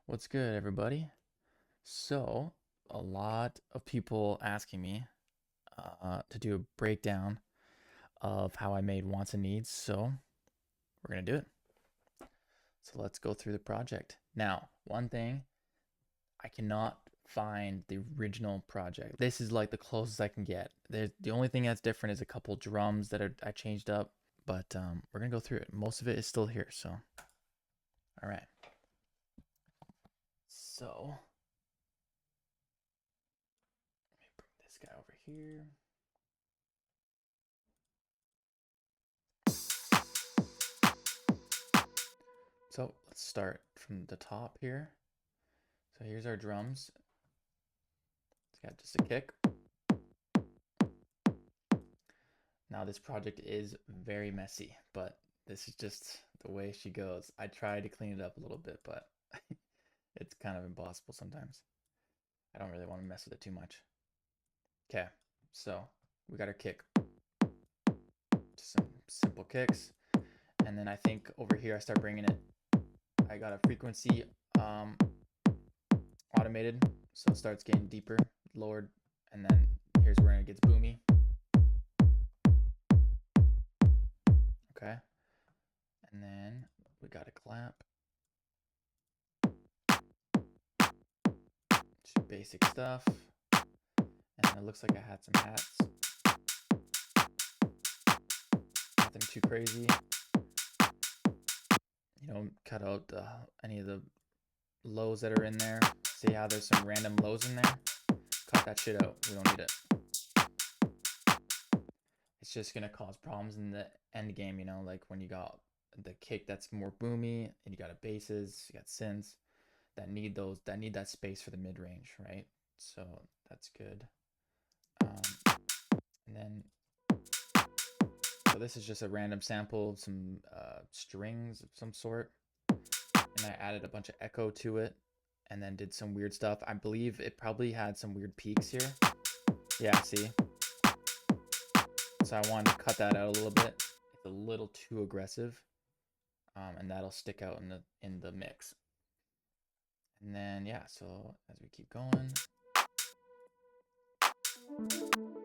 What's good, everybody? So, a lot of people asking me to do a breakdown of how I made wants and needs. So, we're going to do it. So, let's go through the project. Now, one thing, I cannot find the original project. This is like the closest I can get. The only thing that's different is a couple drums that I changed up, but we're going to go through it. Most of it is still here. So, all right. So, let me bring this guy over here. So let's start from the top here. So here's our drums. It's got just a kick. Now this project is very messy, but this is just the way she goes. I try to clean it up a little bit, but it's kind of impossible sometimes. I don't really want to mess with it too much. Okay, so we got our kick. Just some simple kicks. And then I think over here I start bringing it. I got a frequency automated, so it starts getting deeper, lowered, and then here's where it gets boomy. Okay. And then we got a clap. Just basic stuff. And it looks like I had some hats. Nothing too crazy. You know, cut out any of the lows that are in there. See how there's some random lows in there? Cut that shit out. We don't need it. It's just gonna cause problems in the end game, you know, like when you got the kick that's more boomy and you got a basses, you got synths that need that space for the mid range, right? So that's good. And then so this is just a random sample of some strings of some sort, and I added a bunch of echo to it, and then did some weird stuff. I believe it probably had some weird peaks here. Yeah, see. So I wanted to cut that out a little bit. It's a little too aggressive, and that'll stick out in the mix. And then yeah, so as we keep going,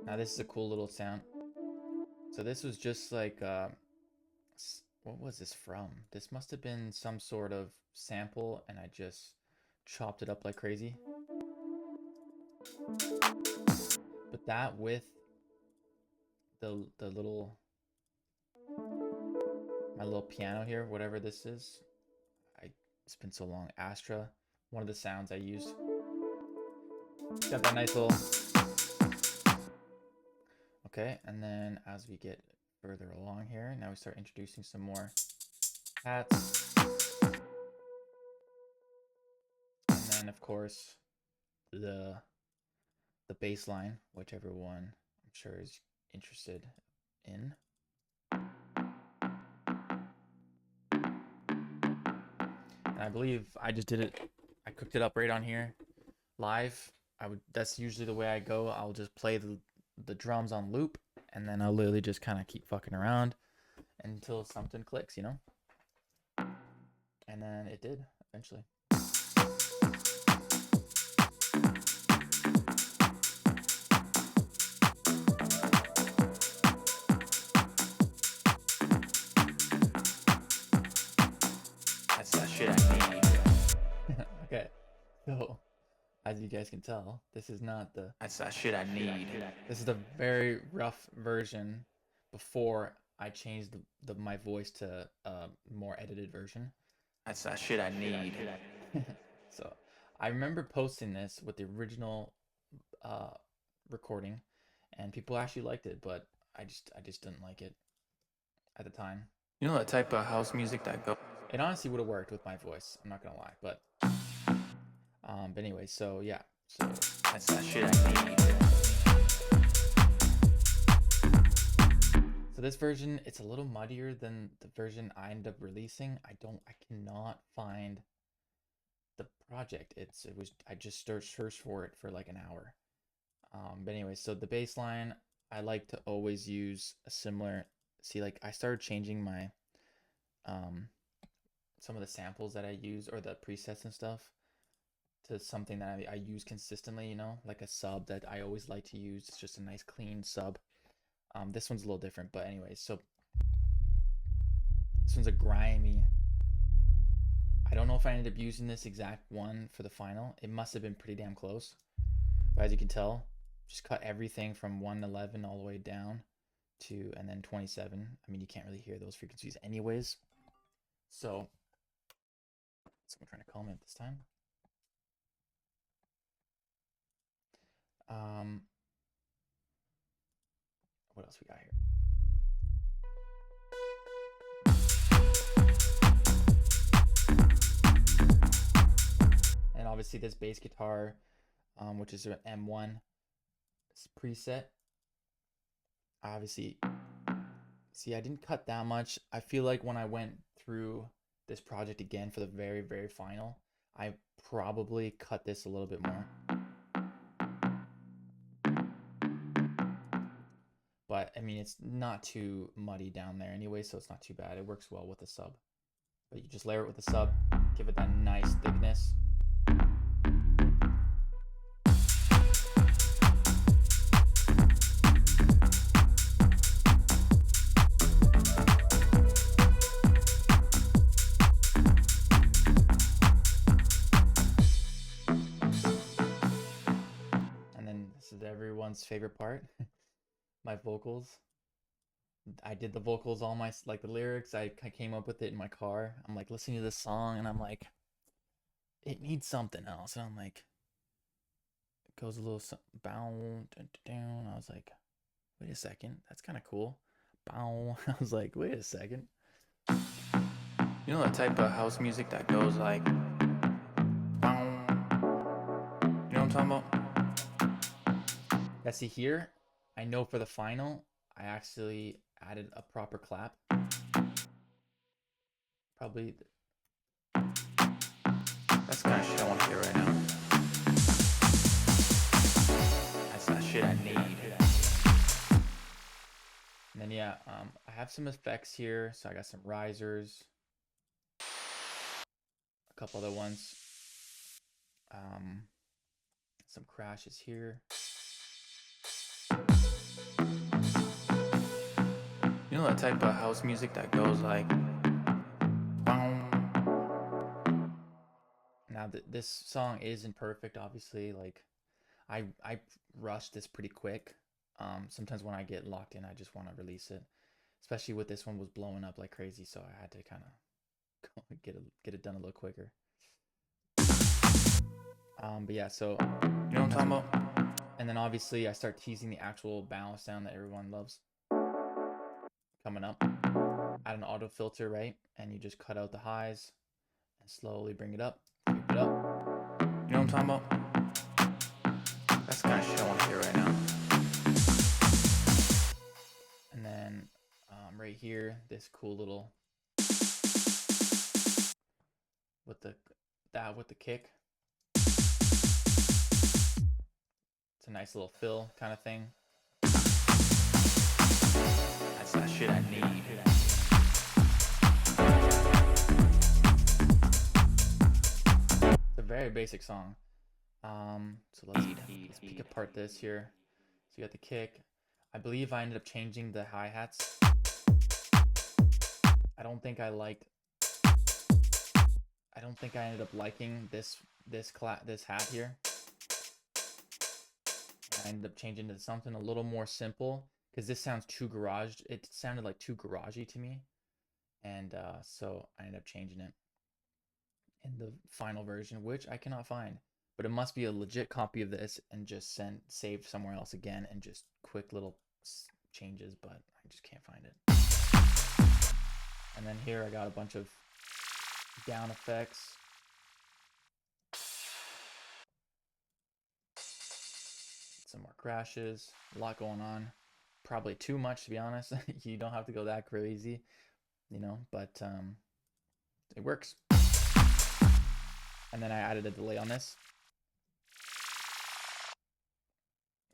now this is a cool little sound. So this was just like what was this from? This must have been some sort of sample, and I just chopped it up like crazy. But that with the little my little piano here, whatever this is, it's been so long. Astra, one of the sounds I used. Got that nice little. Okay, and then as we get further along here, now we start introducing some more hats. And then of course the bass line, which everyone I'm sure is interested in. And I believe I just did it. I cooked it up right on here live. That's usually the way I go. I'll just play the drums on loop, and then I'll literally just kind of keep fucking around until something clicks, you know? And then it did eventually. That's that shit I need. Okay, so as you guys can tell, this is not the. That's that shit I need. This is the very rough version before I changed my voice to a more edited version. That's that shit I need. So I remember posting this with the original uh, recording, and people actually liked it, but I just didn't like it at the time. You know that type of house music that go. It honestly would have worked with my voice. I'm not gonna lie, but anyway, so yeah, so that's that shit I need. So this version, it's a little muddier than the version I ended up releasing. I cannot find the project. I just searched for it for like an hour. But anyway, so the bass line, I like to always use a similar. See, like I started changing my some of the samples that I use or the presets and stuff. to something that I use consistently, you know, like a sub that I always like to use. It's just a nice clean sub. This one's a little different, but anyways, so this one's a grimy. I don't know if I ended up using this exact one for the final. It must have been pretty damn close. But as you can tell, just cut everything from 111 all the way down to, and then 27. I mean, you can't really hear those frequencies anyways. So, someone trying to call me at this time. What else we got here? And obviously this bass guitar, which is an M1 preset. Obviously, see, I didn't cut that much. I feel like when I went through this project again for the very, very final, I probably cut this a little bit more. But I mean, it's not too muddy down there anyway, so it's not too bad. It works well with the sub. But you just layer it with the sub, give it that nice thickness. And then this is everyone's favorite part. My vocals. I did the vocals, all my, like the lyrics, I came up with it in my car. I'm like listening to this song and I'm like, it needs something else. And I'm like, it goes a little bow, down. I was like, wait a second, that's kind of cool. Bow. I was like, wait a second. You know that type of house music that goes like, bow. You know what I'm talking about? Let's see here. I know for the final, I actually added a proper clap. Probably. That's the kind of shit I want to hear right now. That's that shit I need. And then yeah, I have some effects here. So I got some risers, a couple other ones, some crashes here. You know that type of house music that goes like, boom. Now this song isn't perfect, obviously. Like, I rushed this pretty quick. Sometimes when I get locked in, I just want to release it. Especially with this one was blowing up like crazy, so I had to kind of get it done a little quicker. But yeah, so you know what I'm talking about. And then obviously I start teasing the actual bow sound that everyone loves. Coming up, add an auto filter, right? And you just cut out the highs and slowly bring it up, keep it up. You know what I'm talking about? That's the kind of shit I want to hear right now. And then right here, this cool little with the kick. It's a nice little fill kind of thing. That's that shit I need. It's a very basic song. So let's pick apart this here. So you got the kick. I believe I ended up changing the hi-hats. I don't think I ended up liking this hat here. I ended up changing it to something a little more simple because this sounds too garaged. It sounded like too garagey to me, and so I ended up changing it in the final version, which I cannot find. But it must be a legit copy of this and just saved somewhere else again, and just quick little changes, but I just can't find it. And then here I got a bunch of down effects. Some more crashes, a lot going on. Probably too much, to be honest. You don't have to go that crazy, you know, but it works. And then I added a delay on this.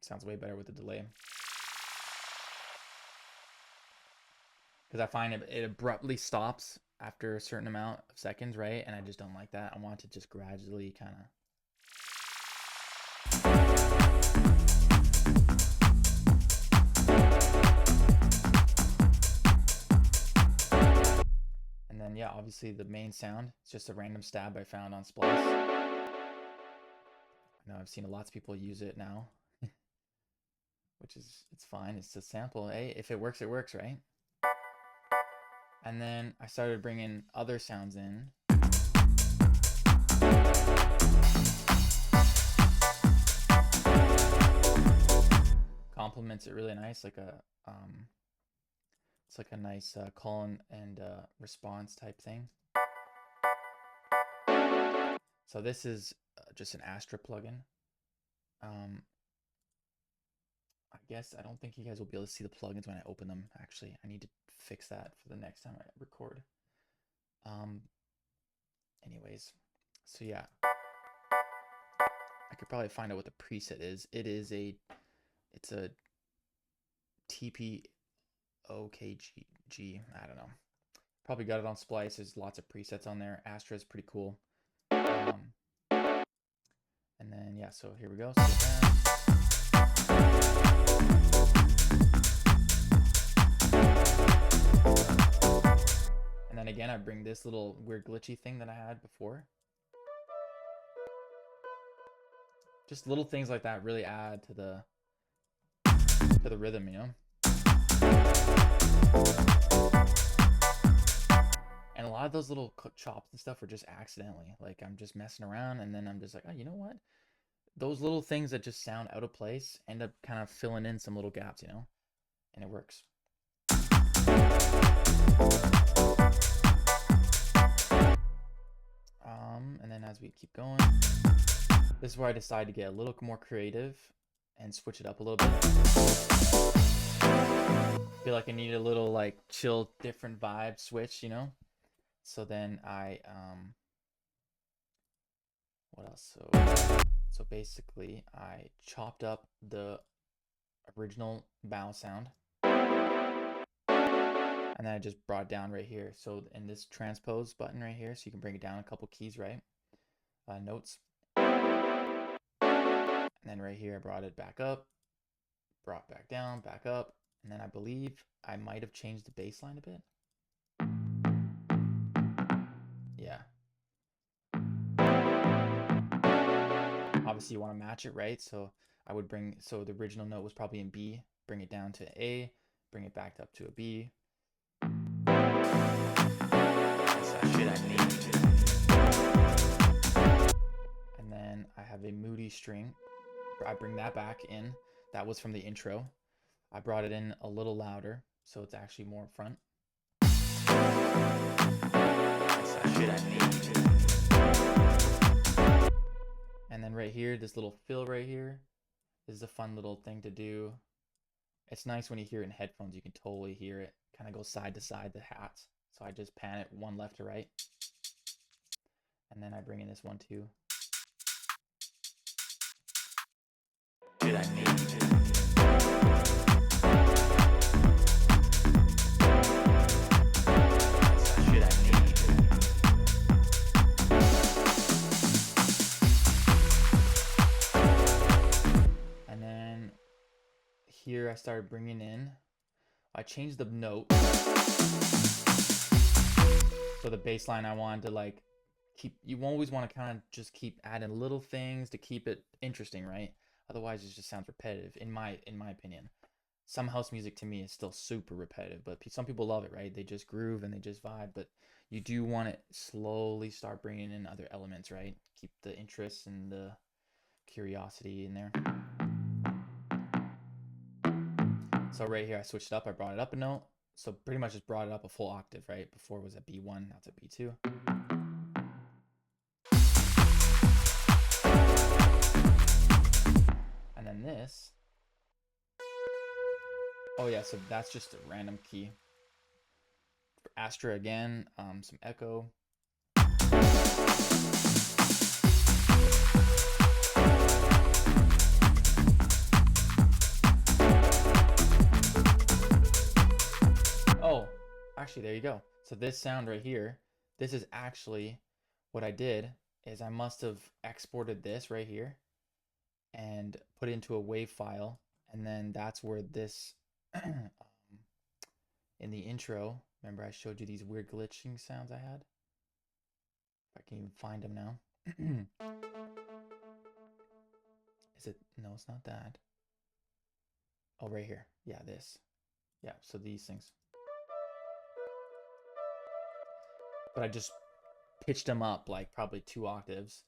Sounds way better with the delay. Because I find it abruptly stops after a certain amount of seconds, right? And I just don't like that. I want it to just gradually kind of then yeah, obviously the main sound. It's just a random stab I found on Splice. I know I've seen lots of people use it now, which is, it's fine. It's a sample. Hey, if it works, right? And then I started bringing other sounds in. Complements it really nice, like a it's like a nice call and response type thing. So this is just an Astra plugin. I guess I don't think you guys will be able to see the plugins when I open them. Actually, I need to fix that for the next time I record. Anyways, so yeah, I could probably find out what the preset is. It's a TP OKG. I don't know. Probably got it on Splice. There's lots of presets on there. Astra is pretty cool. And then yeah, so here we go. And then again, I bring this little weird glitchy thing that I had before. Just little things like that really add to the rhythm, you know? And a lot of those little chops and stuff are just accidentally. Like I'm just messing around and then I'm just like, oh, you know what? Those little things that just sound out of place end up kind of filling in some little gaps, you know? And it works. And then as we keep going, this is where I decide to get a little more creative and switch it up a little bit. Feel like I need a little like chill, different vibe switch, you know? So then I, what else? So basically I chopped up the original bow sound and then I just brought it down right here. So in this transpose button right here, so you can bring it down a couple keys, right? Notes. And then right here, I brought it back up, brought back down, back up. And then I believe I might have changed the bass line a bit. Yeah. Obviously you want to match it, right? So I would so the original note was probably in B, bring it down to A, bring it back up to a B. That's that shit I need. And then I have a moody string. I bring that back in. That was from the intro. I brought it in a little louder, so it's actually more up front. That's that shit I need. And then right here, this little fill right here is a fun little thing to do. It's nice when you hear it in headphones, you can totally hear it. Kind of go side to side, the hats. So I just pan it one left to right. And then I bring in this one too. Shit I need. Here I started bringing in, I changed the note. So the bass line I wanted to like keep, you always want to kind of just keep adding little things to keep it interesting, right? Otherwise it just sounds repetitive in my opinion. Some house music to me is still super repetitive, but some people love it, right? They just groove and they just vibe, but you do want to slowly start bringing in other elements, right? Keep the interest and the curiosity in there. So right here, I switched it up. I brought it up a note. So pretty much just brought it up a full octave, right? Before it was a B1, now it's a B2. And then this. Oh yeah, so that's just a random key. For Astra again, some echo. Actually, there you go. So this sound right here, this is actually what I did is I must have exported this right here and put it into a WAV file. And then that's where this in the intro, Remember I showed you these weird glitching sounds I had? If I can even find them now. Is it? No, it's not that. Oh, right here. Yeah, this. Yeah, so these things. But I just pitched them up like probably 2 octaves.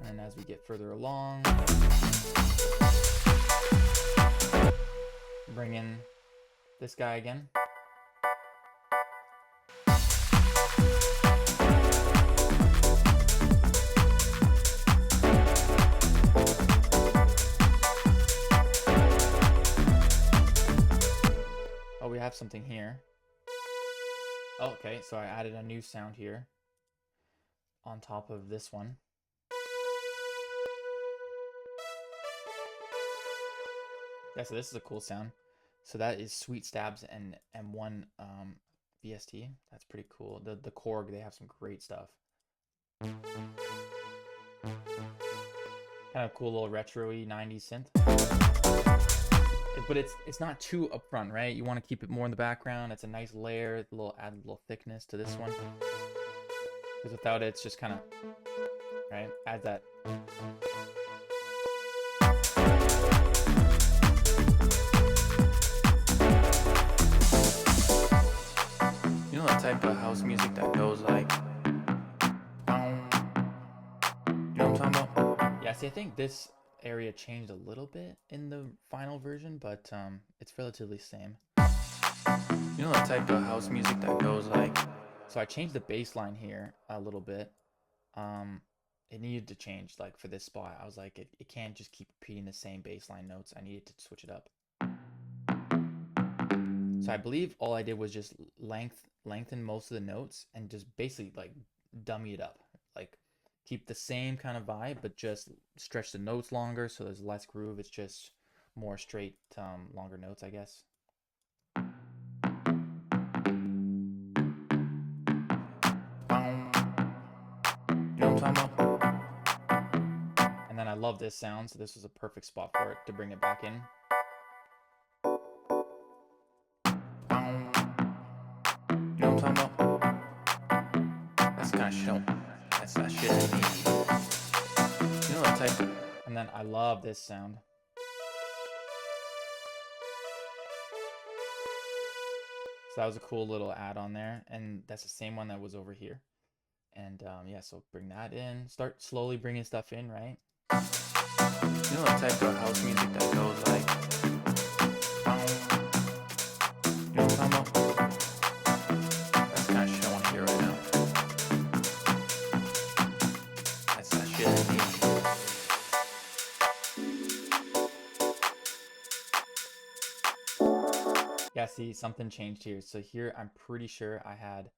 And as we get further along, bring in this guy again. Oh, we have something here. Oh, okay, so I added a new sound here on top of this one. Yeah, so this is a cool sound. So that is Sweet Stabs and M1 VST. That's pretty cool. The Korg, they have some great stuff. Kind of cool little retro-y 90s synth. But it's not too upfront, right? You want to keep it more in the background. It's a nice layer, add a little thickness to this one. Because without it, it's just kind of, right? Add that. You know that type of house music that goes like, you know what I'm talking about? Yeah, see, I think this area changed a little bit in the final version, but it's relatively the same. You know that type of house music that goes like, so I changed the bass line here a little bit. It needed to change, like for this spot. I was like, it can't just keep repeating the same bass line notes. I needed to switch it up. So I believe all I did was just lengthen most of the notes and just basically like dummy it up, like keep the same kind of vibe, but just stretch the notes longer so there's less groove. It's just more straight, longer notes, I guess. You know what I'm talking about? And then I love this sound, so this was a perfect spot for it to bring it back in. You know what I'm talking about? That's kind of shit. That's that shit I need. You know that type of... And then I love this sound. So that was a cool little add-on there, and that's the same one that was over here. And yeah, so bring that in. Start slowly bringing stuff in, right? You know that type of house music that goes like, you know what I'm talking about? That's kind of shit I want to hear right now. That's that shit I need. Yeah, see, something changed here. So here, I'm pretty sure I had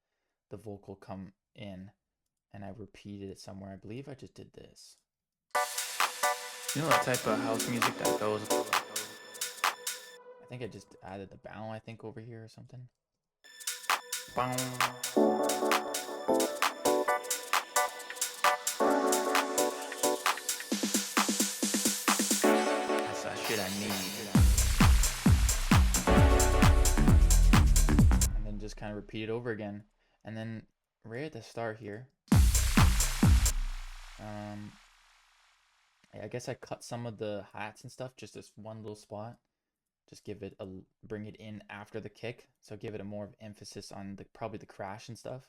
the vocal come in and I repeated it somewhere. I believe I just did this. You know that type of house music that goes... I think I just added the bow, I think, over here or something. Bow. That's that shit I need. And then just kind of repeat it over again. And then right at the start here, I guess I cut some of the hats and stuff, just this one little spot. Just give it bring it in after the kick, so give it a more of emphasis on probably the crash and stuff.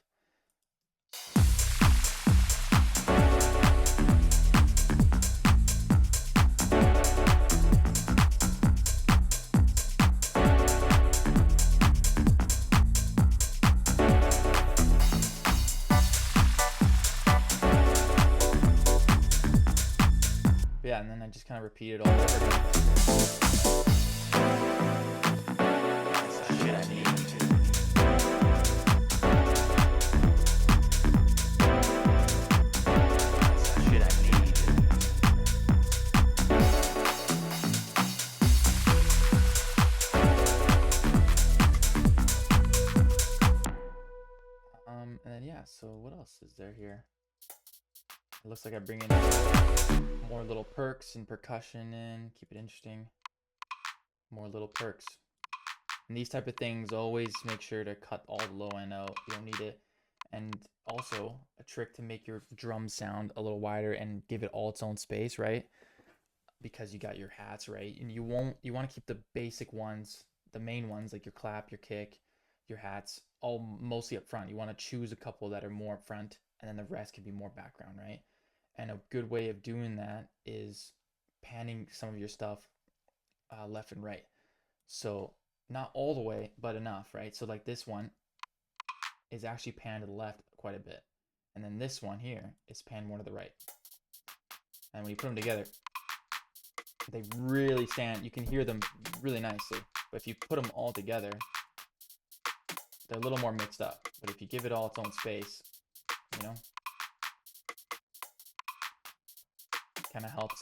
Yeah, and then I just kind of repeat it all over again. That's the shit I need. That's the shit I need. is there here? It looks like I bring in more little perks and percussion in, keep it interesting. More little perks. And these type of things, always make sure to cut all the low end out. You don't need it. And also a trick to make your drum sound a little wider and give it all its own space, right? Because you got your hats, right? And you want to keep the basic ones, the main ones, like your clap, your kick, your hats, all mostly up front. You want to choose a couple that are more up front, and then the rest can be more background, right? And a good way of doing that is panning some of your stuff left and right. So not all the way, but enough, right? So like this one is actually panned to the left quite a bit. And then this one here is panned more to the right. And when you put them together, they really stand. You can hear them really nicely. But if you put them all together, they're a little more mixed up. But if you give it all its own space, you know, kind of helps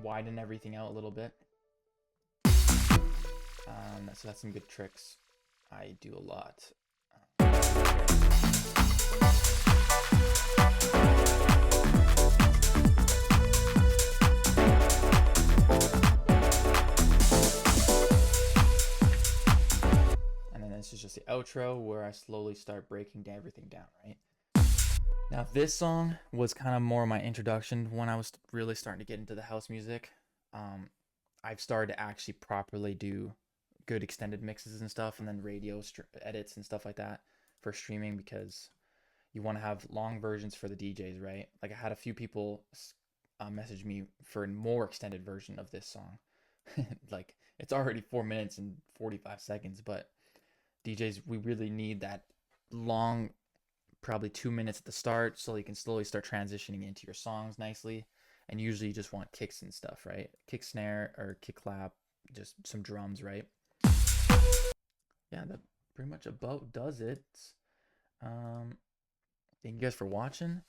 widen everything out a little bit. So that's some good tricks I do a lot. And then this is just the outro where I slowly start breaking everything down, right? Now this song was kind of more my introduction when I was really starting to get into the house music. I've started to actually properly do good extended mixes and stuff, and then radio edits and stuff like that for streaming, because you want to have long versions for the DJs, right? Like I had a few people message me for a more extended version of this song. Like it's already 4 minutes and 45 seconds, but DJs, we really need that long, probably 2 minutes at the start, so you can slowly start transitioning into your songs nicely. And usually you just want kicks and stuff, right? Kick snare or kick clap, just some drums, right? Yeah, that pretty much about does it. Thank you guys for watching.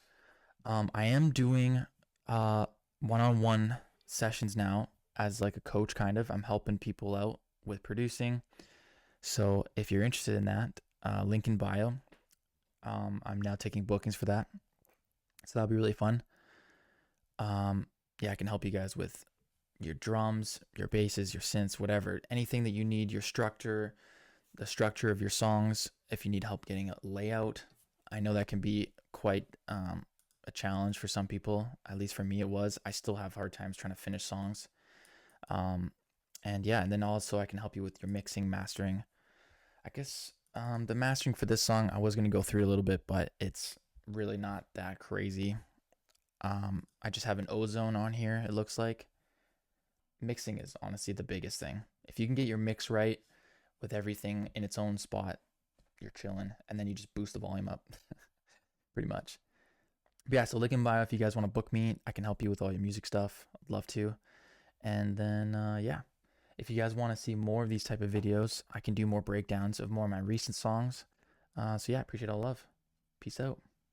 I am doing one-on-one sessions now as like a coach, kind of. I'm helping people out with producing. So if you're interested in that, link in bio. I'm now taking bookings for that. So that'll be really fun. Yeah, I can help you guys with your drums, your basses, your synths, whatever, anything that you need, your structure, the structure of your songs. If you need help getting a layout, I know that can be quite a challenge for some people. At least for me it was. I still have hard times trying to finish songs. And yeah, and then also I can help you with your mixing, mastering. I guess the mastering for this song, I was going to go through a little bit, but it's really not that crazy. I just have an ozone on here, it looks like. Mixing is honestly the biggest thing. If you can get your mix right with everything in its own spot, you're chilling. And then you just boost the volume up. Pretty much. But yeah, so link in bio if you guys want to book me. I can help you with all your music stuff. I'd love to. And then, yeah. If you guys want to see more of these type of videos, I can do more breakdowns of more of my recent songs. So yeah, appreciate all love. Peace out.